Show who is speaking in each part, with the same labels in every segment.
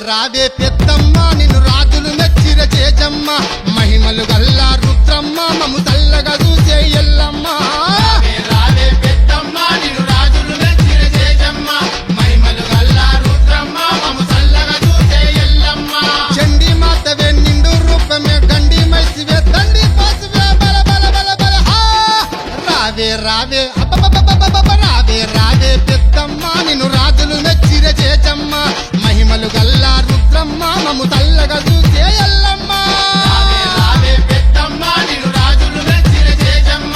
Speaker 1: రావే పెద్దమ్మ నిన్ను రాజులు మెచ్చిర చేజమ్మ మహిమలు గల్లా రుద్రమ్మ మము తల్లగా చూసే ఎల్లమ్మ
Speaker 2: రావే పెద్దమ్మ నిన్ను రాజులు మెచ్చిన చేజమ్మ మహిమలు గల్లా రుద్రమ్మ మము చల్లగా చూసే ఎల్లమ్మ
Speaker 1: చండి మాతవే నిండు రూపమే గండి మైసివే దండి పాసువే బల బల బల బల హా రావే రావే అబ్బబ్బబ్బబ్బబ్బ రావే రావే పెద్దమ్మ నిన్ను రాజులు మెచ్చిర చేజమ్మ మహిమలు గల్లా రుద్రమ్మ మము తల్లగా చూసే ఎల్లమ్మ
Speaker 2: రావే పెద్దమ్మ నిన్ను రాజులు మెచ్చిన చేజమ్మ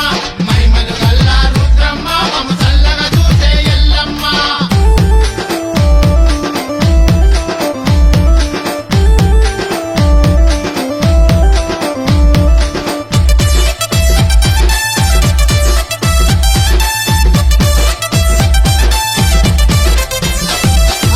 Speaker 2: మహిమలు గల్లా రుద్రమ్మ మము చల్లగా చూసే ఎల్లమ్మ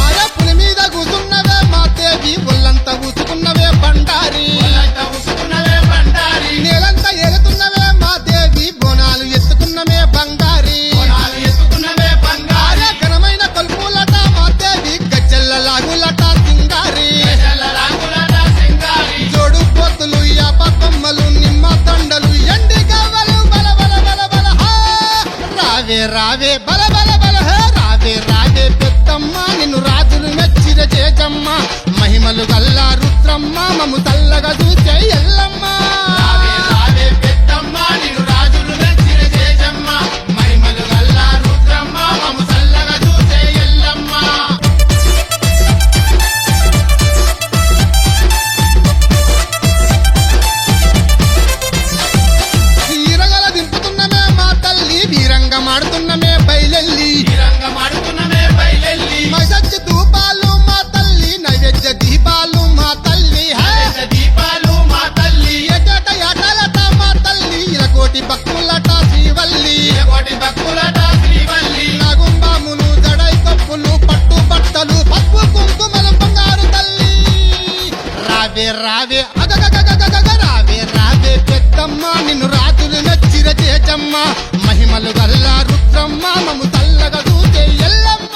Speaker 1: ఆయా పులి మీద కూసున్నవే మా దేవి ఒళ్ళంతా ఊసుకున్నవే బండారి
Speaker 2: ఒళ్ళంతా ఉసుకున్నవే బండారి
Speaker 1: నేలంతా ఏలుతున్నవే మా దేవి బోనాలు ఎత్తుకున్నమే బంగారి
Speaker 2: పొలాలు ఎత్తుకున్నవే బంగారి
Speaker 1: ఆయా ఘనమైన కొల్పులట మా దేవి గజ్జల్ల లాగులట సింగారి
Speaker 2: చెల్ల రాకులట సింగారి
Speaker 1: జోడు పోతులు యాప కొమ్మలు నిమ్మ తండలు ఎండి గవ్వలు బల బల బల బల హా రావే రావే బల బల బల హే రావే రావే పెద్దమ్మ నిన్ను రాజులు మెచ్చిర చేజమ్మ మహిమలు గల్లా రుద్రమ్మ మము తల్లగా చూసే ఎల్లమ్మ
Speaker 2: రావే పెద్దమ్మ నిన్ను రాజులు మెచ్చిన చేజమ్మ మహిమలు గల్లా రుద్రమ్మ మము చల్లగా చూసే ఎల్లమ్మ
Speaker 1: వీరగల దింపుతున్నమే మా తల్లి వీరంగా మాడుతున్నమే బయలెల్లి
Speaker 2: రంగమాడుతున్నమే బయలెల్లి
Speaker 1: మసచ్చి ధూపాలు మా తల్లి నైవేద్య దీపాలు మా తల్లి హే
Speaker 2: దీపాలు మా తల్లి
Speaker 1: ఏటేట ఏటాలట మా తల్లి ఇరకోటి భక్తులట శ్రీవల్లి
Speaker 2: కోటి భక్తులట శ్రీవల్లి
Speaker 1: నాగుంబాములు జడై కప్పులు పట్టు బట్టలు పప్పు కుంకుమలు బంగారు తల్లి రావే రావే అగగగగగగ రావే రావే పెద్దమ్మ నిన్ను రాజులు మెచ్చిర చేజమ్మ మహిమలు గల్లా రుద్రమ్మ మము తల్లగా చూసే ఎల్లమ్మ